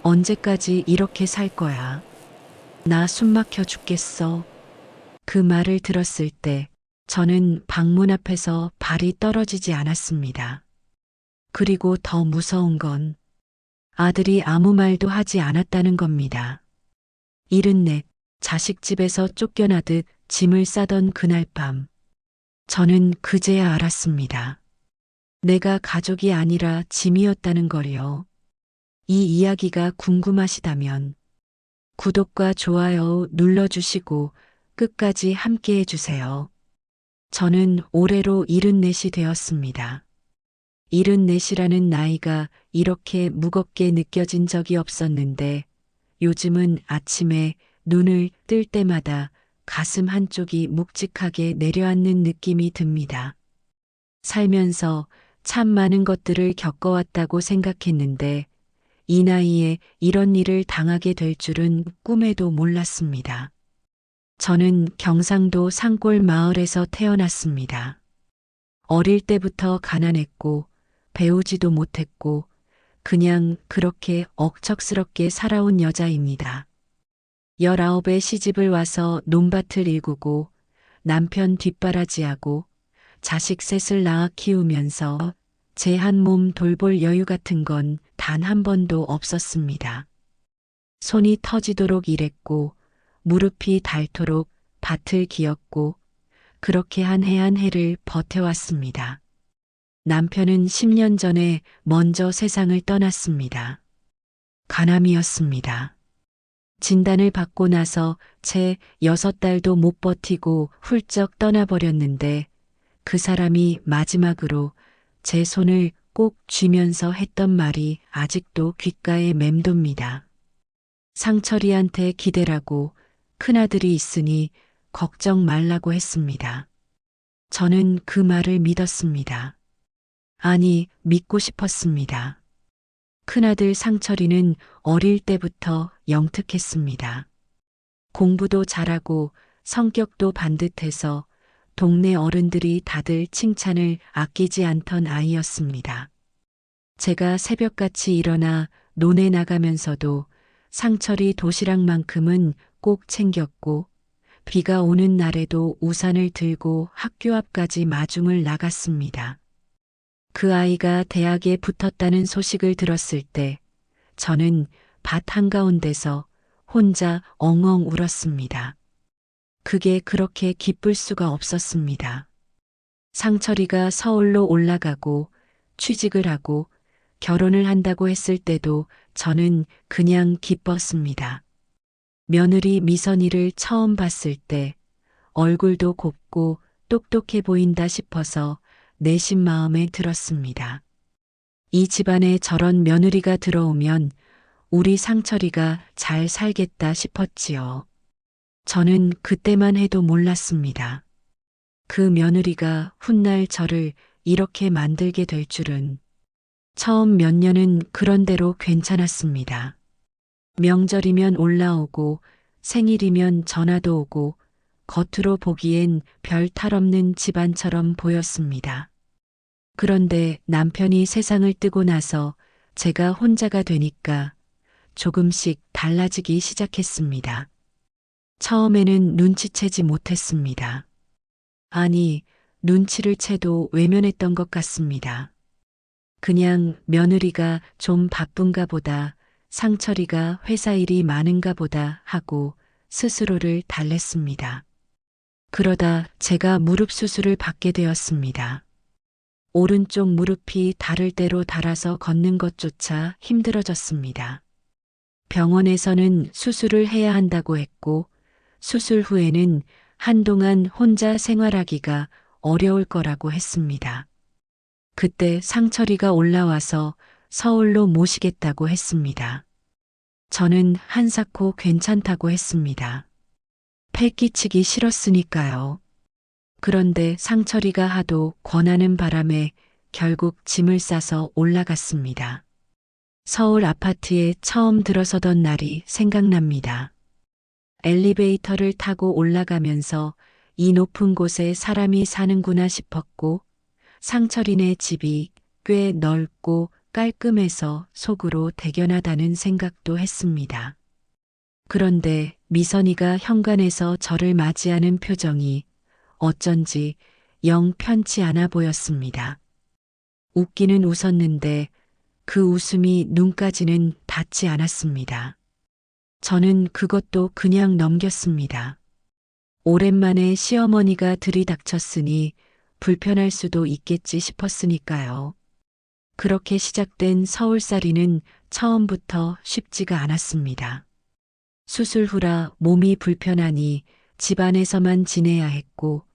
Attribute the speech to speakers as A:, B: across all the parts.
A: 언제까지 이렇게 살 거야? 나 숨 막혀 죽겠어. 그 말을 들었을 때 저는 방문 앞에서 발이 떨어지지 않았습니다. 그리고 더 무서운 건 아들이 아무 말도 하지 않았다는 겁니다. 74, 자식 집에서 쫓겨나듯 짐을 싸던 그날 밤, 저는 그제야 알았습니다. 내가 가족이 아니라 짐이었다는 걸요. 이 이야기가 궁금하시다면 구독과 좋아요 눌러주시고 끝까지 함께 해주세요. 저는 올해로 74이 되었습니다. 74이라는 나이가 이렇게 무겁게 느껴진 적이 없었는데 요즘은 아침에 눈을 뜰 때마다 가슴 한쪽이 묵직하게 내려앉는 느낌이 듭니다. 살면서 참 많은 것들을 겪어왔다고 생각했는데 이 나이에 이런 일을 당하게 될 줄은 꿈에도 몰랐습니다. 저는 경상도 산골 마을에서 태어났습니다. 어릴 때부터 가난했고 배우지도 못했고 그냥 그렇게 억척스럽게 살아온 여자입니다. 19에 시집을 와서 논밭을 일구고 남편 뒷바라지하고 자식 셋을 낳아 키우면서 제 한 몸 돌볼 여유 같은 건 단 한 번도 없었습니다. 손이 터지도록 일했고 무릎이 닳도록 밭을 기었고 그렇게 한 해 한 해를 버텨왔습니다. 남편은 10년 전에 먼저 세상을 떠났습니다. 간암이었습니다. 진단을 받고 나서 채 6달도 못 버티고 훌쩍 떠나버렸는데 그 사람이 마지막으로 제 손을 꼭 쥐면서 했던 말이 아직도 귓가에 맴돕니다. 상철이한테 기대라고 큰아들이 있으니 걱정 말라고 했습니다. 저는 그 말을 믿었습니다. 아니, 믿고 싶었습니다. 큰아들 상철이는 어릴 때부터 영특했습니다. 공부도 잘하고 성격도 반듯해서 동네 어른들이 다들 칭찬을 아끼지 않던 아이였습니다. 제가 새벽같이 일어나 논에 나가면서도 상철이 도시락만큼은 꼭 챙겼고 비가 오는 날에도 우산을 들고 학교 앞까지 마중을 나갔습니다. 그 아이가 대학에 붙었다는 소식을 들었을 때 저는 밭 한가운데서 혼자 엉엉 울었습니다. 그게 그렇게 기쁠 수가 없었습니다. 상철이가 서울로 올라가고 취직을 하고 결혼을 한다고 했을 때도 저는 그냥 기뻤습니다. 며느리 미선이를 처음 봤을 때 얼굴도 곱고 똑똑해 보인다 싶어서 내심 마음에 들었습니다. 이 집안에 저런 며느리가 들어오면 우리 상철이가 잘 살겠다 싶었지요. 저는 그때만 해도 몰랐습니다. 그 며느리가 훗날 저를 이렇게 만들게 될 줄은. 처음 몇 년은 그런대로 괜찮았습니다. 명절이면 올라오고 생일이면 전화도 오고 겉으로 보기엔 별 탈 없는 집안처럼 보였습니다. 그런데 남편이 세상을 뜨고 나서 제가 혼자가 되니까 조금씩 달라지기 시작했습니다. 처음에는 눈치채지 못했습니다. 아니, 눈치를 채도 외면했던 것 같습니다. 그냥 며느리가 좀 바쁜가 보다, 상철이가 회사 일이 많은가 보다 하고 스스로를 달랬습니다. 그러다 제가 무릎 수술을 받게 되었습니다. 오른쪽 무릎이 닳을 대로 닳아서 걷는 것조차 힘들어졌습니다. 병원에서는 수술을 해야 한다고 했고 수술 후에는 한동안 혼자 생활하기가 어려울 거라고 했습니다. 그때 상철이가 올라와서 서울로 모시겠다고 했습니다. 저는 한사코 괜찮다고 했습니다. 패 끼치기 싫었으니까요. 그런데 상철이가 하도 권하는 바람에 결국 짐을 싸서 올라갔습니다. 서울 아파트에 처음 들어서던 날이 생각납니다. 엘리베이터를 타고 올라가면서 이 높은 곳에 사람이 사는구나 싶었고 상철이네 집이 꽤 넓고 깔끔해서 속으로 대견하다는 생각도 했습니다. 그런데 미선이가 현관에서 저를 맞이하는 표정이 어쩐지 영 편치 않아 보였습니다. 웃기는 웃었는데 그 웃음이 눈까지는 닿지 않았습니다. 저는 그것도 그냥 넘겼습니다. 오랜만에 시어머니가 들이닥쳤으니 불편할 수도 있겠지 싶었으니까요. 그렇게 시작된 서울살이는 처음부터 쉽지가 않았습니다. 수술 후라 몸이 불편하니 집안에서만 지내야 했고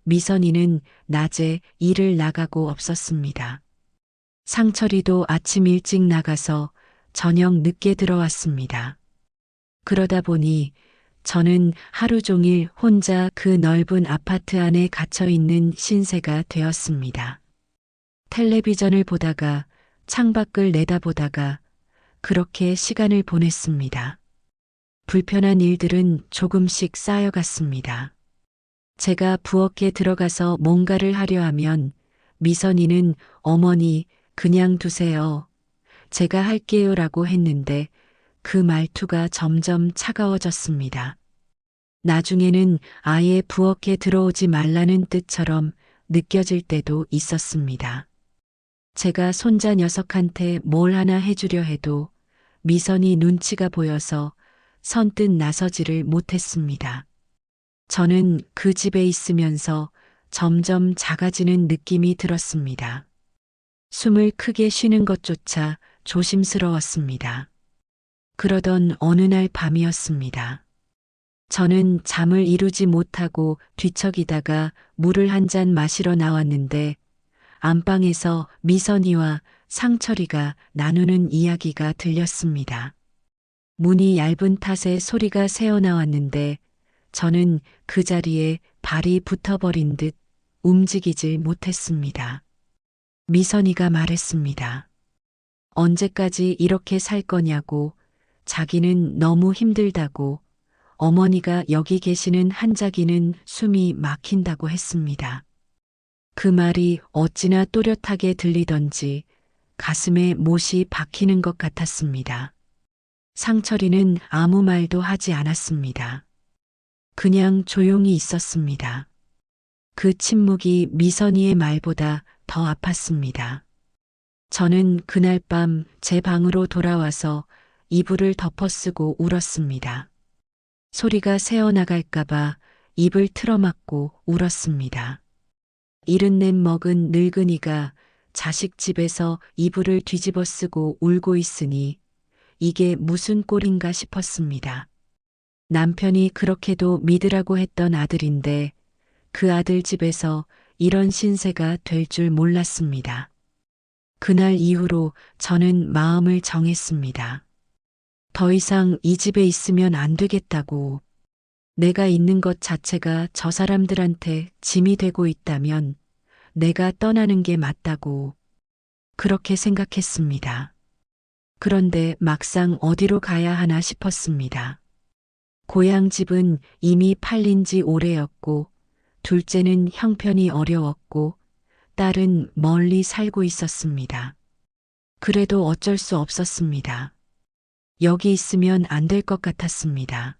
A: 미선이는 낮에 일을 나가고 없었습니다. 상철이도 아침 일찍 나가서 저녁 늦게 들어왔습니다. 그러다 보니 저는 하루 종일 혼자 그 넓은 아파트 안에 갇혀 있는 신세가 되었습니다. 텔레비전을 보다가 창밖을 내다보다가 그렇게 시간을 보냈습니다. 불편한 일들은 조금씩 쌓여갔습니다. 제가 부엌에 들어가서 뭔가를 하려 하면 미선이는 어머니 그냥 두세요. 제가 할게요라고 했는데 그 말투가 점점 차가워졌습니다. 나중에는 아예 부엌에 들어오지 말라는 뜻처럼 느껴질 때도 있었습니다. 제가 손자 녀석한테 뭘 하나 해주려 해도 미선이 눈치가 보여서 선뜻 나서지를 못했습니다. 저는 그 집에 있으면서 점점 작아지는 느낌이 들었습니다. 숨을 크게 쉬는 것조차 조심스러웠습니다. 그러던 어느 날 밤이었습니다. 저는 잠을 이루지 못하고 뒤척이다가 물을 한 잔 마시러 나왔는데 안방에서 미선이와 상철이가 나누는 이야기가 들렸습니다. 문이 얇은 탓에 소리가 새어나왔는데 저는 그 자리에 발이 붙어버린 듯 움직이질 못했습니다. 미선이가 말했습니다. 언제까지 이렇게 살 거냐고, 자기는 너무 힘들다고, 어머니가 여기 계시는 한자기는 숨이 막힌다고 했습니다. 그 말이 어찌나 또렷하게 들리던지 가슴에 못이 박히는 것 같았습니다. 상철이는 아무 말도 하지 않았습니다. 그냥 조용히 있었습니다. 그 침묵이 미선이의 말보다 더 아팠습니다. 저는 그날 밤 제 방으로 돌아와서 이불을 덮어쓰고 울었습니다. 소리가 새어나갈까봐 입을 틀어막고 울었습니다. 74 먹은 늙은이가 자식 집에서 이불을 뒤집어 쓰고 울고 있으니 이게 무슨 꼴인가 싶었습니다. 남편이 그렇게도 믿으라고 했던 아들인데 그 아들 집에서 이런 신세가 될 줄 몰랐습니다. 그날 이후로 저는 마음을 정했습니다. 더 이상 이 집에 있으면 안 되겠다고. 내가 있는 것 자체가 저 사람들한테 짐이 되고 있다면 내가 떠나는 게 맞다고. 그렇게 생각했습니다. 그런데 막상 어디로 가야 하나 싶었습니다. 고향 집은 이미 팔린 지 오래였고, 둘째는 형편이 어려웠고, 딸은 멀리 살고 있었습니다. 그래도 어쩔 수 없었습니다. 여기 있으면 안 될 것 같았습니다.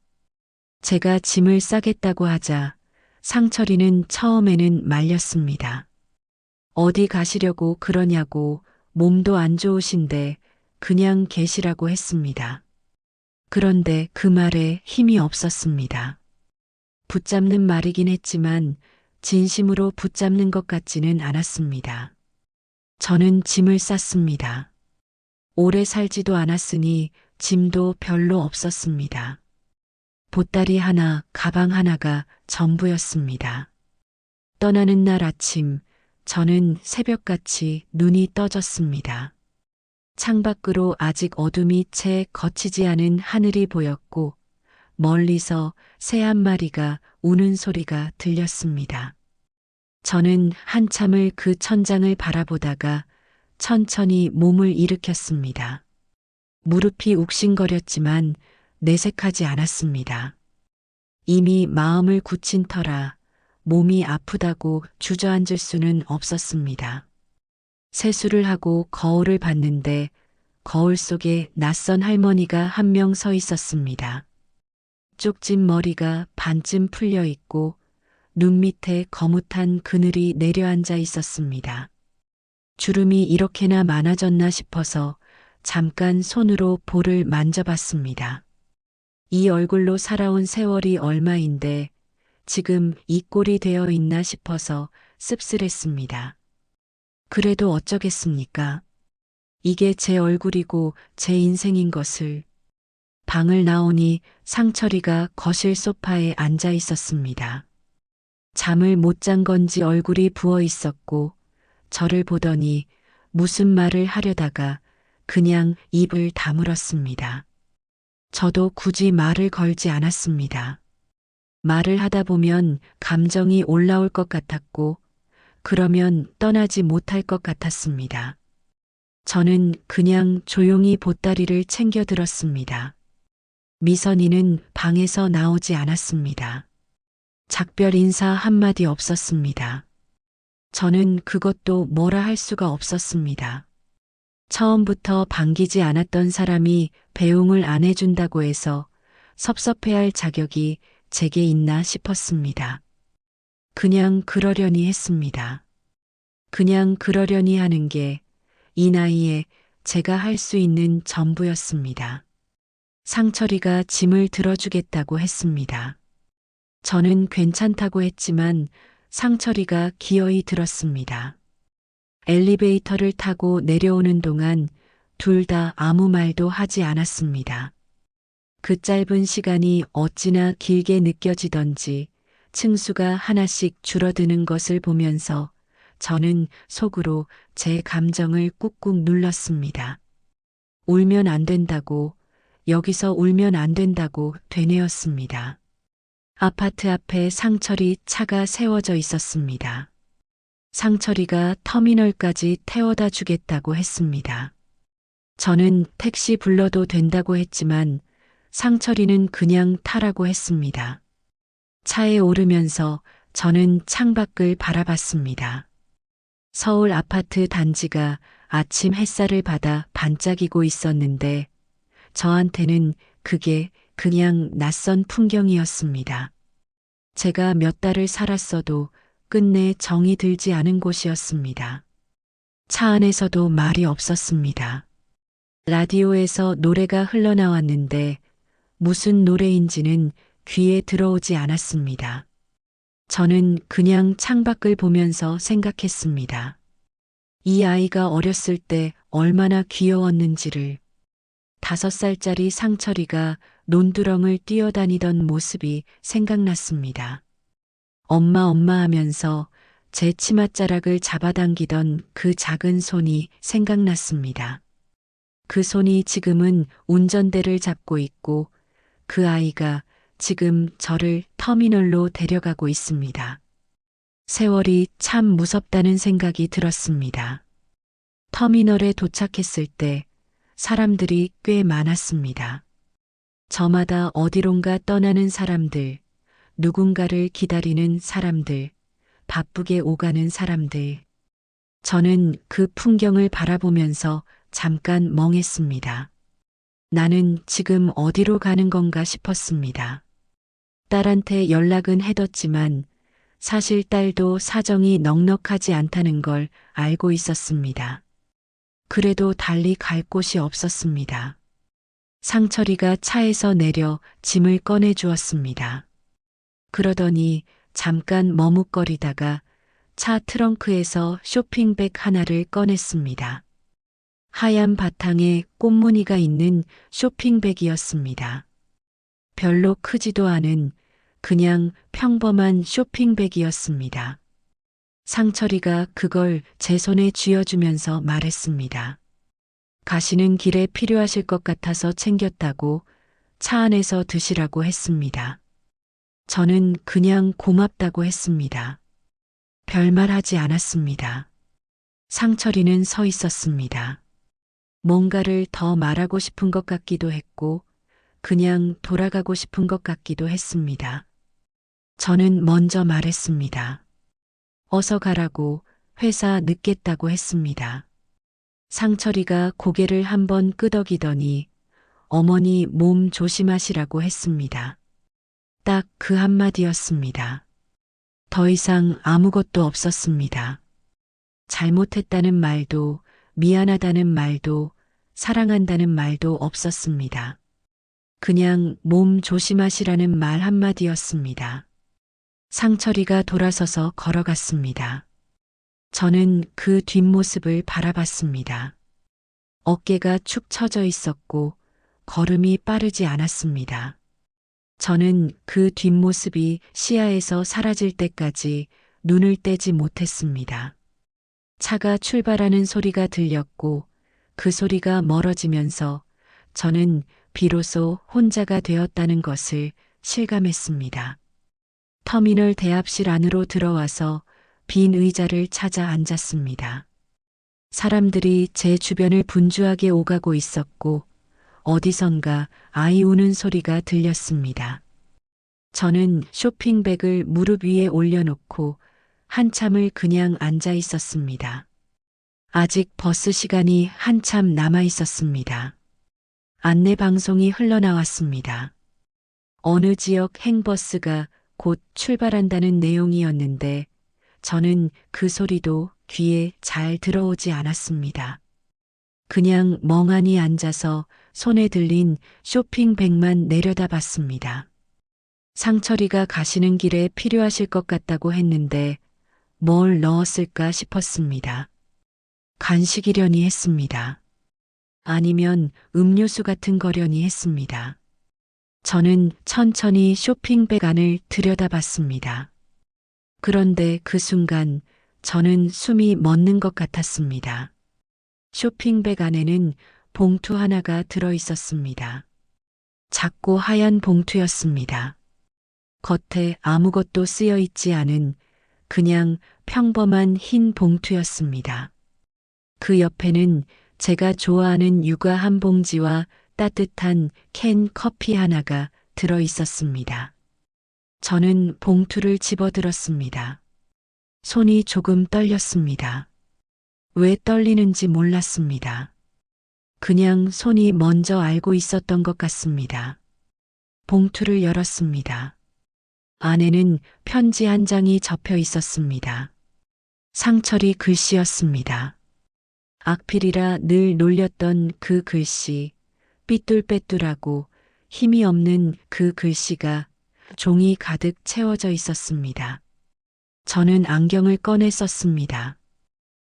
A: 제가 짐을 싸겠다고 하자 상철이는 처음에는 말렸습니다. 어디 가시려고 그러냐고, 몸도 안 좋으신데 그냥 계시라고 했습니다. 그런데 그 말에 힘이 없었습니다. 붙잡는 말이긴 했지만 진심으로 붙잡는 것 같지는 않았습니다. 저는 짐을 쌌습니다. 오래 살지도 않았으니 짐도 별로 없었습니다. 보따리 하나, 가방 하나가 전부였습니다. 떠나는 날 아침, 저는 새벽같이 눈이 떠졌습니다. 창밖으로 아직 어둠이 채 걷히지 않은 하늘이 보였고 멀리서 새 한 마리가 우는 소리가 들렸습니다. 저는 한참을 그 천장을 바라보다가 천천히 몸을 일으켰습니다. 무릎이 욱신거렸지만 내색하지 않았습니다. 이미 마음을 굳힌 터라 몸이 아프다고 주저앉을 수는 없었습니다. 세수를 하고 거울을 봤는데 거울 속에 낯선 할머니가 한 명 서 있었습니다. 쪽진 머리가 반쯤 풀려 있고 눈 밑에 거뭇한 그늘이 내려앉아 있었습니다. 주름이 이렇게나 많아졌나 싶어서 잠깐 손으로 볼을 만져봤습니다. 이 얼굴로 살아온 세월이 얼마인데 지금 이 꼴이 되어 있나 싶어서 씁쓸했습니다. 그래도 어쩌겠습니까? 이게 제 얼굴이고 제 인생인 것을. 방을 나오니 상철이가 거실 소파에 앉아 있었습니다. 잠을 못 잔 건지 얼굴이 부어 있었고 저를 보더니 무슨 말을 하려다가 그냥 입을 다물었습니다. 저도 굳이 말을 걸지 않았습니다. 말을 하다 보면 감정이 올라올 것 같았고 그러면 떠나지 못할 것 같았습니다. 저는 그냥 조용히 보따리를 챙겨 들었습니다. 미선이는 방에서 나오지 않았습니다. 작별 인사 한마디 없었습니다. 저는 그것도 뭐라 할 수가 없었습니다. 처음부터 반기지 않았던 사람이 배웅을 안 해준다고 해서 섭섭해할 자격이 제게 있나 싶었습니다. 그냥 그러려니 했습니다. 그냥 그러려니 하는 게 이 나이에 제가 할 수 있는 전부였습니다. 상철이가 짐을 들어주겠다고 했습니다. 저는 괜찮다고 했지만 상철이가 기어이 들었습니다. 엘리베이터를 타고 내려오는 동안 둘 다 아무 말도 하지 않았습니다. 그 짧은 시간이 어찌나 길게 느껴지던지 층수가 하나씩 줄어드는 것을 보면서 저는 속으로 제 감정을 꾹꾹 눌렀습니다. 울면 안 된다고, 여기서 울면 안 된다고 되뇌었습니다. 아파트 앞에 상철이 차가 세워져 있었습니다. 상철이가 터미널까지 태워다 주겠다고 했습니다. 저는 택시 불러도 된다고 했지만 상철이는 그냥 타라고 했습니다. 차에 오르면서 저는 창밖을 바라봤습니다. 서울 아파트 단지가 아침 햇살을 받아 반짝이고 있었는데 저한테는 그게 그냥 낯선 풍경이었습니다. 제가 몇 달을 살았어도 끝내 정이 들지 않은 곳이었습니다. 차 안에서도 말이 없었습니다. 라디오에서 노래가 흘러나왔는데 무슨 노래인지는 귀에 들어오지 않았습니다. 저는 그냥 창밖을 보면서 생각했습니다. 이 아이가 어렸을 때 얼마나 귀여웠는지를. 5살짜리 상철이가 논두렁을 뛰어다니던 모습이 생각났습니다. 엄마 엄마 하면서 제 치맛자락을 잡아당기던 그 작은 손이 생각났습니다. 그 손이 지금은 운전대를 잡고 있고 그 아이가 지금 저를 터미널로 데려가고 있습니다. 세월이 참 무섭다는 생각이 들었습니다. 터미널에 도착했을 때 사람들이 꽤 많았습니다. 저마다 어디론가 떠나는 사람들, 누군가를 기다리는 사람들, 바쁘게 오가는 사람들. 저는 그 풍경을 바라보면서 잠깐 멍했습니다. 나는 지금 어디로 가는 건가 싶었습니다. 딸한테 연락은 해뒀지만 사실 딸도 사정이 넉넉하지 않다는 걸 알고 있었습니다. 그래도 달리 갈 곳이 없었습니다. 상철이가 차에서 내려 짐을 꺼내 주었습니다. 그러더니 잠깐 머뭇거리다가 차 트렁크에서 쇼핑백 하나를 꺼냈습니다. 하얀 바탕에 꽃무늬가 있는 쇼핑백이었습니다. 별로 크지도 않은 그냥 평범한 쇼핑백이었습니다. 상철이가 그걸 제 손에 쥐어주면서 말했습니다. 가시는 길에 필요하실 것 같아서 챙겼다고 차 안에서 드시라고 했습니다. 저는 그냥 고맙다고 했습니다. 별말 하지 않았습니다. 상철이는 서 있었습니다. 뭔가를 더 말하고 싶은 것 같기도 했고 그냥 돌아가고 싶은 것 같기도 했습니다. 저는 먼저 말했습니다. 어서 가라고 회사 늦겠다고 했습니다. 상철이가 고개를 한번 끄덕이더니 어머니 몸 조심하시라고 했습니다. 딱 그 한마디였습니다. 더 이상 아무것도 없었습니다. 잘못했다는 말도, 미안하다는 말도, 사랑한다는 말도 없었습니다. 그냥 몸 조심하시라는 말 한마디였습니다. 상철이가 돌아서서 걸어갔습니다. 저는 그 뒷모습을 바라봤습니다. 어깨가 축 처져 있었고 걸음이 빠르지 않았습니다. 저는 그 뒷모습이 시야에서 사라질 때까지 눈을 떼지 못했습니다. 차가 출발하는 소리가 들렸고 그 소리가 멀어지면서 저는 비로소 혼자가 되었다는 것을 실감했습니다. 터미널 대합실 안으로 들어와서 빈 의자를 찾아 앉았습니다. 사람들이 제 주변을 분주하게 오가고 있었고 어디선가 아이 우는 소리가 들렸습니다. 저는 쇼핑백을 무릎 위에 올려놓고 한참을 그냥 앉아 있었습니다. 아직 버스 시간이 한참 남아 있었습니다. 안내 방송이 흘러나왔습니다. 어느 지역 행버스가 곧 출발한다는 내용이었는데 저는 그 소리도 귀에 잘 들어오지 않았습니다. 그냥 멍하니 앉아서 손에 들린 쇼핑백만 내려다봤습니다. 상철이가 가시는 길에 필요하실 것 같다고 했는데 뭘 넣었을까 싶었습니다. 간식이려니 했습니다. 아니면 음료수 같은 거려니 했습니다. 저는 천천히 쇼핑백 안을 들여다봤습니다. 그런데 그 순간 저는 숨이 멎는 것 같았습니다. 쇼핑백 안에는 봉투 하나가 들어 있었습니다. 작고 하얀 봉투였습니다. 겉에 아무것도 쓰여 있지 않은 그냥 평범한 흰 봉투였습니다. 그 옆에는 제가 좋아하는 육아 한 봉지와 따뜻한 캔 커피 하나가 들어 있었습니다. 저는 봉투를 집어들었습니다. 손이 조금 떨렸습니다. 왜 떨리는지 몰랐습니다. 그냥 손이 먼저 알고 있었던 것 같습니다. 봉투를 열었습니다. 안에는 편지 한 장이 접혀 있었습니다. 상철이 글씨였습니다. 악필이라 늘 놀렸던 그 글씨, 삐뚤빼뚤하고 힘이 없는 그 글씨가 종이 가득 채워져 있었습니다. 저는 안경을 꺼내 썼습니다.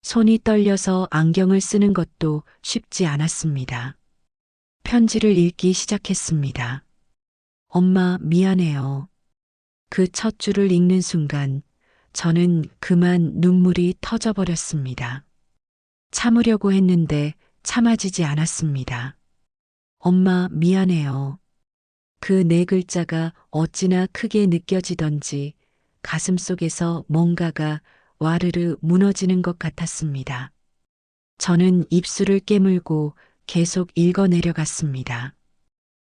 A: 손이 떨려서 안경을 쓰는 것도 쉽지 않았습니다. 편지를 읽기 시작했습니다. 엄마, 미안해요. 그 첫 줄을 읽는 순간 저는 그만 눈물이 터져버렸습니다. 참으려고 했는데 참아지지 않았습니다. 엄마, 미안해요. 그 네 글자가 어찌나 크게 느껴지던지 가슴 속에서 뭔가가 와르르 무너지는 것 같았습니다. 저는 입술을 깨물고 계속 읽어 내려갔습니다.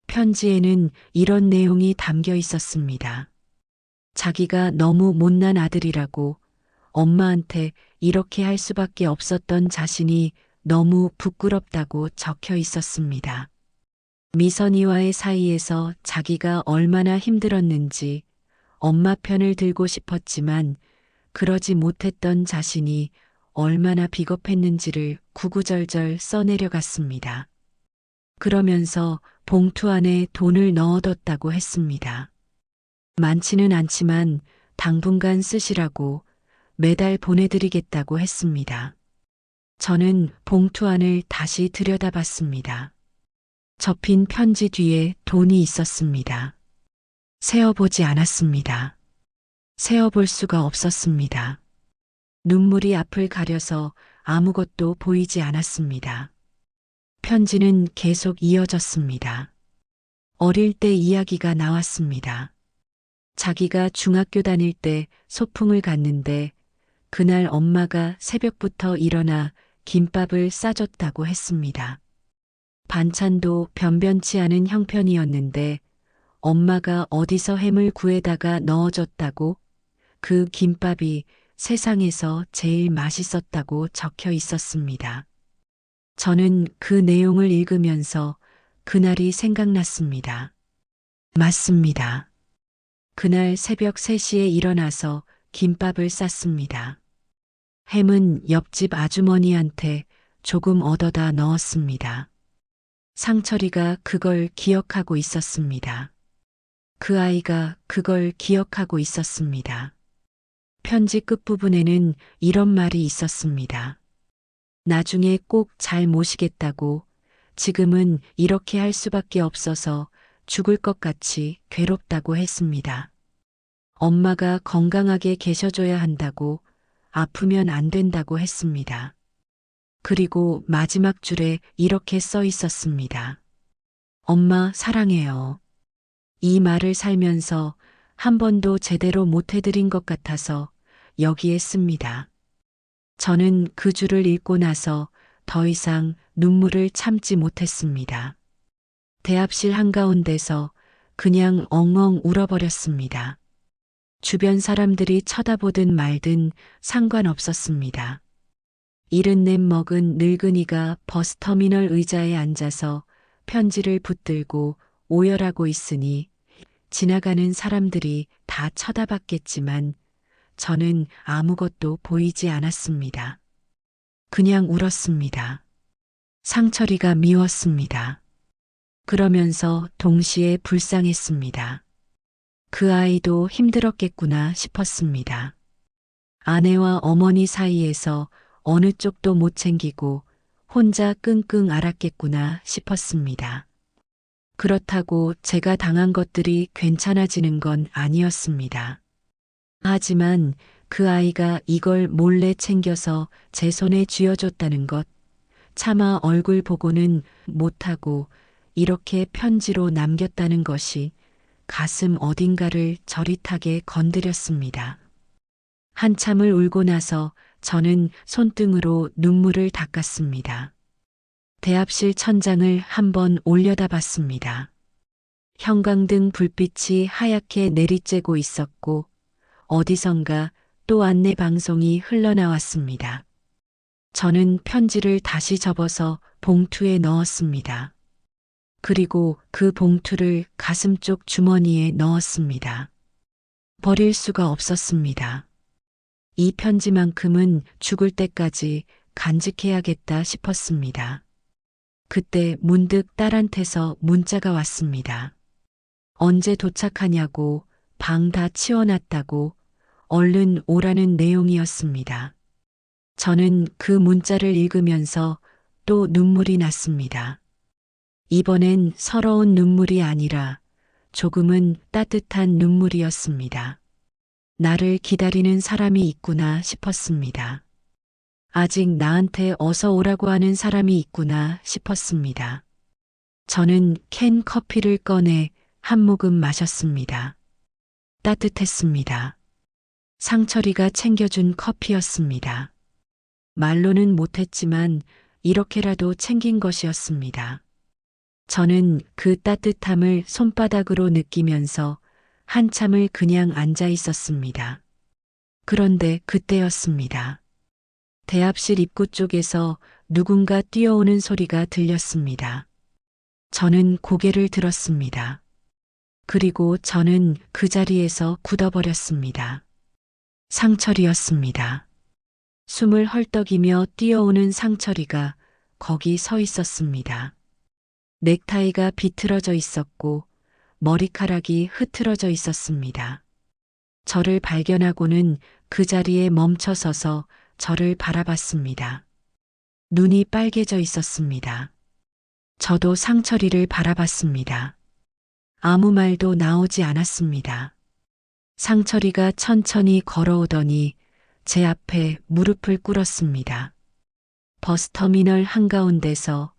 A: 편지에는 이런 내용이 담겨 있었습니다. 자기가 너무 못난 아들이라고 엄마한테 이렇게 할 수밖에 없었던 자신이 너무 부끄럽다고 적혀 있었습니다. 미선이와의 사이에서 자기가 얼마나 힘들었는지 엄마 편을 들고 싶었지만 그러지 못했던 자신이 얼마나 비겁했는지를 구구절절 써내려갔습니다. 그러면서 봉투 안에 돈을 넣어뒀다고 했습니다. 많지는 않지만 당분간 쓰시라고 매달 보내드리겠다고 했습니다. 저는 봉투 안을 다시 들여다봤습니다. 접힌 편지 뒤에 돈이 있었습니다. 세어보지 않았습니다. 세어볼 수가 없었습니다. 눈물이 앞을 가려서 아무것도 보이지 않았습니다. 편지는 계속 이어졌습니다. 어릴 때 이야기가 나왔습니다. 자기가 중학교 다닐 때 소풍을 갔는데 그날 엄마가 새벽부터 일어나 김밥을 싸줬다고 했습니다. 반찬도 변변치 않은 형편이었는데 엄마가 어디서 햄을 구해다가 넣어줬다고 그 김밥이 세상에서 제일 맛있었다고 적혀 있었습니다. 저는 그 내용을 읽으면서 그날이 생각났습니다. 맞습니다. 그날 새벽 3시에 일어나서 김밥을 쌌습니다. 햄은 옆집 아주머니한테 조금 얻어다 넣었습니다. 상철이가 그걸 기억하고 있었습니다. 그 아이가 그걸 기억하고 있었습니다. 편지 끝부분에는 이런 말이 있었습니다. 나중에 꼭 잘 모시겠다고, 지금은 이렇게 할 수밖에 없어서 죽을 것 같이 괴롭다고 했습니다. 엄마가 건강하게 계셔줘야 한다고, 아프면 안 된다고 했습니다. 그리고 마지막 줄에 이렇게 써 있었습니다. 엄마 사랑해요. 이 말을 살면서 한 번도 제대로 못 해드린 것 같아서 여기에 씁니다. 저는 그 줄을 읽고 나서 더 이상 눈물을 참지 못했습니다. 대합실 한가운데서 그냥 엉엉 울어버렸습니다. 주변 사람들이 쳐다보든 말든 상관없었습니다. 74 먹은 늙은이가 버스터미널 의자에 앉아서 편지를 붙들고 오열하고 있으니 지나가는 사람들이 다 쳐다봤겠지만 저는 아무것도 보이지 않았습니다. 그냥 울었습니다. 상철이가 미웠습니다. 그러면서 동시에 불쌍했습니다. 그 아이도 힘들었겠구나 싶었습니다. 아내와 어머니 사이에서 어느 쪽도 못 챙기고 혼자 끙끙 앓았겠구나 싶었습니다. 그렇다고 제가 당한 것들이 괜찮아지는 건 아니었습니다. 하지만 그 아이가 이걸 몰래 챙겨서 제 손에 쥐어줬다는 것, 차마 얼굴 보고는 못하고 이렇게 편지로 남겼다는 것이 가슴 어딘가를 저릿하게 건드렸습니다. 한참을 울고 나서 저는 손등으로 눈물을 닦았습니다. 대합실 천장을 한번 올려다 봤습니다. 형광등 불빛이 하얗게 내리쬐고 있었고 어디선가 또 안내 방송이 흘러나왔습니다. 저는 편지를 다시 접어서 봉투에 넣었습니다. 그리고 그 봉투를 가슴 쪽 주머니에 넣었습니다. 버릴 수가 없었습니다. 이 편지만큼은 죽을 때까지 간직해야겠다 싶었습니다. 그때 문득 딸한테서 문자가 왔습니다. 언제 도착하냐고, 방 다 치워놨다고, 얼른 오라는 내용이었습니다. 저는 그 문자를 읽으면서 또 눈물이 났습니다. 이번엔 서러운 눈물이 아니라 조금은 따뜻한 눈물이었습니다. 나를 기다리는 사람이 있구나 싶었습니다. 아직 나한테 어서 오라고 하는 사람이 있구나 싶었습니다. 저는 캔 커피를 꺼내 한 모금 마셨습니다. 따뜻했습니다. 상철이가 챙겨준 커피였습니다. 말로는 못했지만 이렇게라도 챙긴 것이었습니다. 저는 그 따뜻함을 손바닥으로 느끼면서 한참을 그냥 앉아 있었습니다. 그런데 그때였습니다. 대합실 입구 쪽에서 누군가 뛰어오는 소리가 들렸습니다. 저는 고개를 들었습니다. 그리고 저는 그 자리에서 굳어버렸습니다. 상철이었습니다. 숨을 헐떡이며 뛰어오는 상철이가 거기 서 있었습니다. 넥타이가 비틀어져 있었고 머리카락이 흐트러져 있었습니다. 저를 발견하고는 그 자리에 멈춰 서서 저를 바라봤습니다. 눈이 빨개져 있었습니다. 저도 상철이를 바라봤습니다. 아무 말도 나오지 않았습니다. 상철이가 천천히 걸어오더니 제 앞에 무릎을 꿇었습니다. 버스터미널 한가운데서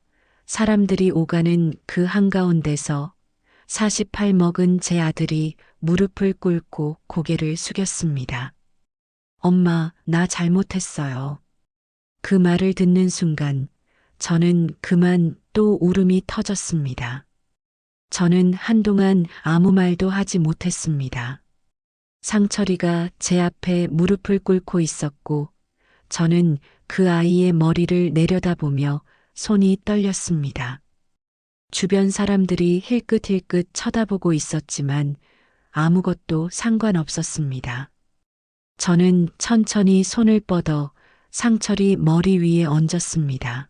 A: 사람들이 오가는 그 한가운데서 48 먹은 제 아들이 무릎을 꿇고 고개를 숙였습니다. 엄마, 나 잘못했어요. 그 말을 듣는 순간 저는 그만 또 울음이 터졌습니다. 저는 한동안 아무 말도 하지 못했습니다. 상철이가 제 앞에 무릎을 꿇고 있었고 저는 그 아이의 머리를 내려다보며 손이 떨렸습니다. 주변 사람들이 힐끗힐끗 쳐다보고 있었지만 아무것도 상관없었습니다. 저는 천천히 손을 뻗어 상철이 머리 위에 얹었습니다.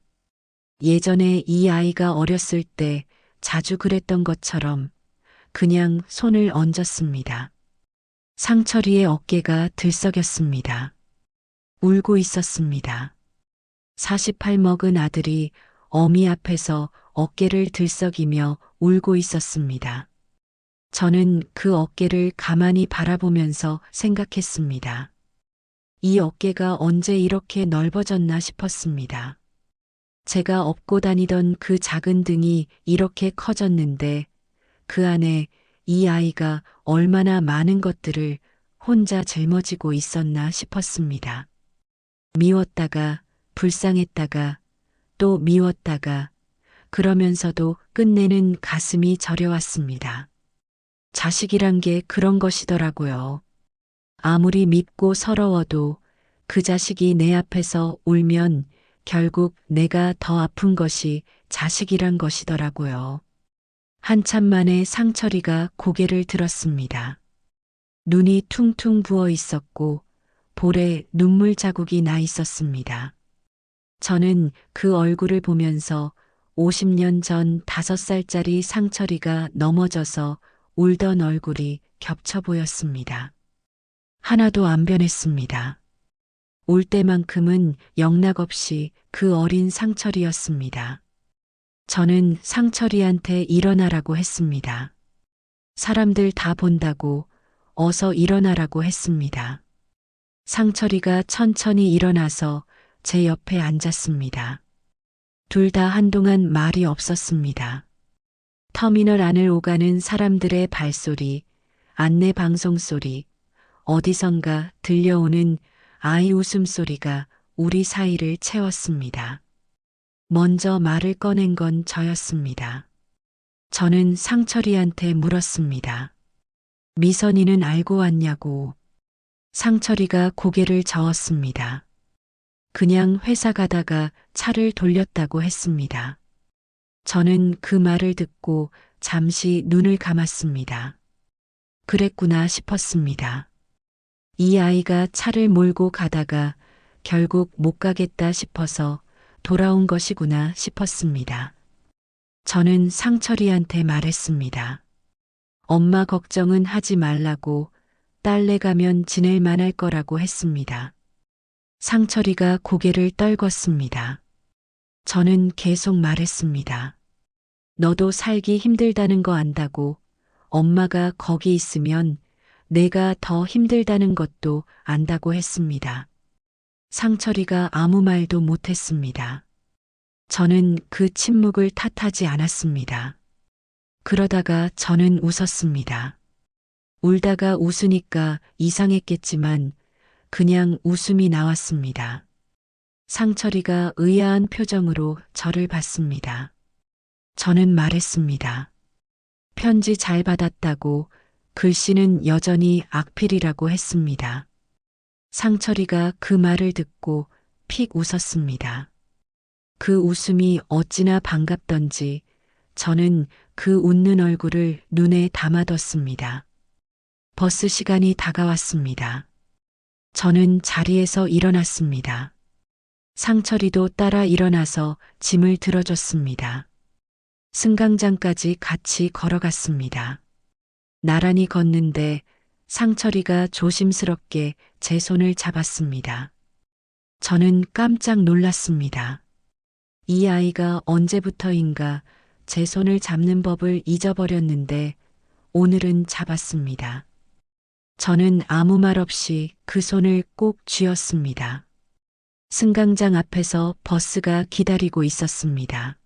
A: 예전에 이 아이가 어렸을 때 자주 그랬던 것처럼 그냥 손을 얹었습니다. 상철이의 어깨가 들썩였습니다. 울고 있었습니다. 48 먹은 아들이 어미 앞에서 어깨를 들썩이며 울고 있었습니다. 저는 그 어깨를 가만히 바라보면서 생각했습니다. 이 어깨가 언제 이렇게 넓어졌나 싶었습니다. 제가 업고 다니던 그 작은 등이 이렇게 커졌는데 그 안에 이 아이가 얼마나 많은 것들을 혼자 짊어지고 있었나 싶었습니다. 미웠다가 불쌍했다가 또 미웠다가 그러면서도 끝내는 가슴이 저려왔습니다. 자식이란 게 그런 것이더라고요. 아무리 밉고 서러워도 그 자식이 내 앞에서 울면 결국 내가 더 아픈 것이 자식이란 것이더라고요. 한참 만에 상철이가 고개를 들었습니다. 눈이 퉁퉁 부어 있었고 볼에 눈물 자국이 나 있었습니다. 저는 그 얼굴을 보면서 50년 전 5살짜리 상철이가 넘어져서 울던 얼굴이 겹쳐 보였습니다. 하나도 안 변했습니다. 울 때만큼은 영락없이 그 어린 상철이었습니다. 저는 상철이한테 일어나라고 했습니다. 사람들 다 본다고 어서 일어나라고 했습니다. 상철이가 천천히 일어나서 제 옆에 앉았습니다. 둘 다 한동안 말이 없었습니다. 터미널 안을 오가는 사람들의 발소리, 안내 방송 소리, 어디선가 들려오는 아이 웃음소리가 우리 사이를 채웠습니다. 먼저 말을 꺼낸 건 저였습니다. 저는 상철이한테 물었습니다. 미선이는 알고 왔냐고. 상철이가 고개를 저었습니다. 그냥 회사 가다가 차를 돌렸다고 했습니다. 저는 그 말을 듣고 잠시 눈을 감았습니다. 그랬구나 싶었습니다. 이 아이가 차를 몰고 가다가 결국 못 가겠다 싶어서 돌아온 것이구나 싶었습니다. 저는 상철이한테 말했습니다. 엄마 걱정은 하지 말라고 딸네 가면 지낼 만할 거라고 했습니다. 상철이가 고개를 떨궜습니다. 저는 계속 말했습니다. 너도 살기 힘들다는 거 안다고 엄마가 거기 있으면 내가 더 힘들다는 것도 안다고 했습니다. 상철이가 아무 말도 못했습니다. 저는 그 침묵을 탓하지 않았습니다. 그러다가 저는 웃었습니다. 울다가 웃으니까 이상했겠지만 그냥 웃음이 나왔습니다. 상철이가 의아한 표정으로 저를 봤습니다. 저는 말했습니다. 편지 잘 받았다고 글씨는 여전히 악필이라고 했습니다. 상철이가 그 말을 듣고 픽 웃었습니다. 그 웃음이 어찌나 반갑던지 저는 그 웃는 얼굴을 눈에 담아뒀습니다. 버스 시간이 다가왔습니다. 저는 자리에서 일어났습니다. 상철이도 따라 일어나서 짐을 들어줬습니다. 승강장까지 같이 걸어갔습니다. 나란히 걷는데 상철이가 조심스럽게 제 손을 잡았습니다. 저는 깜짝 놀랐습니다. 이 아이가 언제부터인가 제 손을 잡는 법을 잊어버렸는데 오늘은 잡았습니다. 저는 아무 말 없이 그 손을 꼭 쥐었습니다. 승강장 앞에서 버스가 기다리고 있었습니다.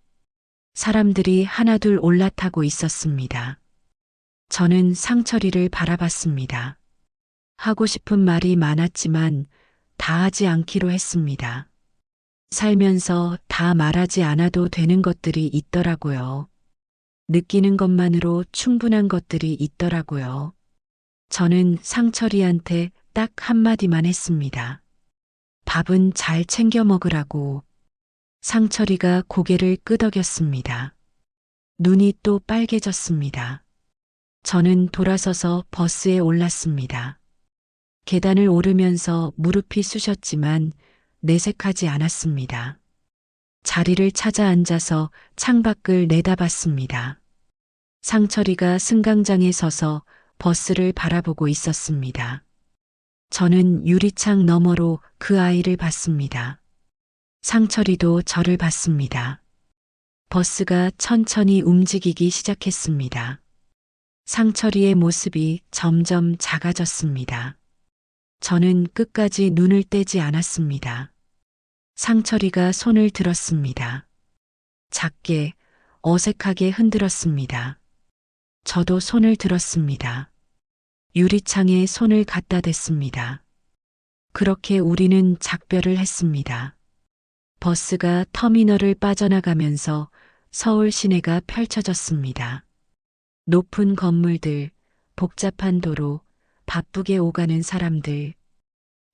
A: 사람들이 하나둘 올라타고 있었습니다. 저는 상철이를 바라봤습니다. 하고 싶은 말이 많았지만 다 하지 않기로 했습니다. 살면서 다 말하지 않아도 되는 것들이 있더라고요. 느끼는 것만으로 충분한 것들이 있더라고요. 저는 상철이한테 딱 한마디만 했습니다. 밥은 잘 챙겨 먹으라고. 상철이가 고개를 끄덕였습니다. 눈이 또 빨개졌습니다. 저는 돌아서서 버스에 올랐습니다. 계단을 오르면서 무릎이 쑤셨지만 내색하지 않았습니다. 자리를 찾아 앉아서 창밖을 내다봤습니다. 상철이가 승강장에 서서 버스를 바라보고 있었습니다. 저는 유리창 너머로 그 아이를 봤습니다. 상철이도 저를 봤습니다. 버스가 천천히 움직이기 시작했습니다. 상철이의 모습이 점점 작아졌습니다. 저는 끝까지 눈을 떼지 않았습니다. 상철이가 손을 들었습니다. 작게, 어색하게 흔들었습니다. 저도 손을 들었습니다. 유리창에 손을 갖다 댔습니다. 그렇게 우리는 작별을 했습니다. 버스가 터미널을 빠져나가면서 서울 시내가 펼쳐졌습니다. 높은 건물들, 복잡한 도로, 바쁘게 오가는 사람들.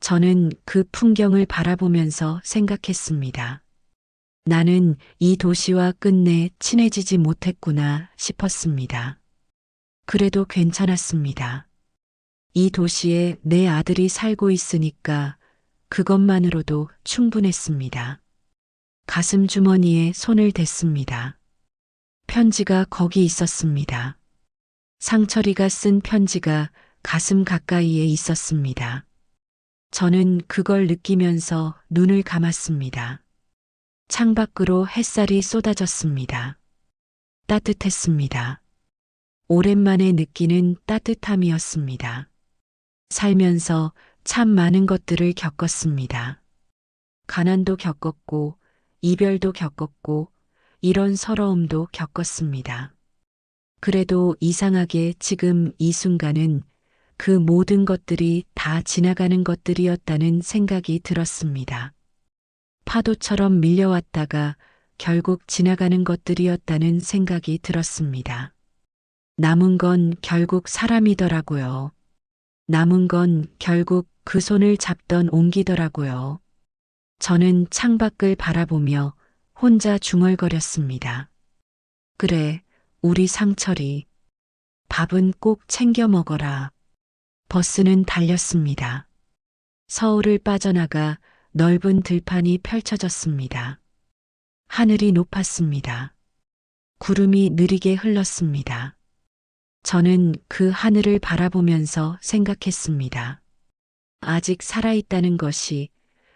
A: 저는 그 풍경을 바라보면서 생각했습니다. 나는 이 도시와 끝내 친해지지 못했구나 싶었습니다. 그래도 괜찮았습니다. 이 도시에 내 아들이 살고 있으니까 그것만으로도 충분했습니다. 가슴 주머니에 손을 댔습니다. 편지가 거기 있었습니다. 상철이가 쓴 편지가 가슴 가까이에 있었습니다. 저는 그걸 느끼면서 눈을 감았습니다. 창밖으로 햇살이 쏟아졌습니다. 따뜻했습니다. 오랜만에 느끼는 따뜻함이었습니다. 살면서 참 많은 것들을 겪었습니다. 가난도 겪었고, 이별도 겪었고, 이런 서러움도 겪었습니다. 그래도 이상하게 지금 이 순간은 그 모든 것들이 다 지나가는 것들이었다는 생각이 들었습니다. 파도처럼 밀려왔다가 결국 지나가는 것들이었다는 생각이 들었습니다. 남은 건 결국 사람이더라고요. 남은 건 결국 그 손을 잡던 온기더라고요. 저는 창밖을 바라보며 혼자 중얼거렸습니다. 그래, 우리 상철이. 밥은 꼭 챙겨 먹어라. 버스는 달렸습니다. 서울을 빠져나가 넓은 들판이 펼쳐졌습니다. 하늘이 높았습니다. 구름이 느리게 흘렀습니다. 저는 그 하늘을 바라보면서 생각했습니다. 아직 살아있다는 것이,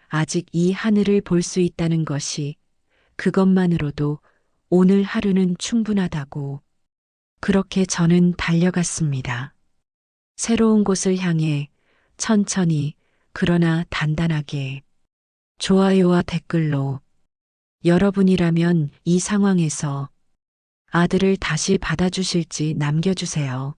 A: 아직 이 하늘을 볼 수 있다는 것이, 그것만으로도 오늘 하루는 충분하다고. 그렇게 저는 달려갔습니다. 새로운 곳을 향해 천천히, 그러나 단단하게. 좋아요와 댓글로 여러분이라면 이 상황에서 아들을 다시 받아주실지 남겨주세요.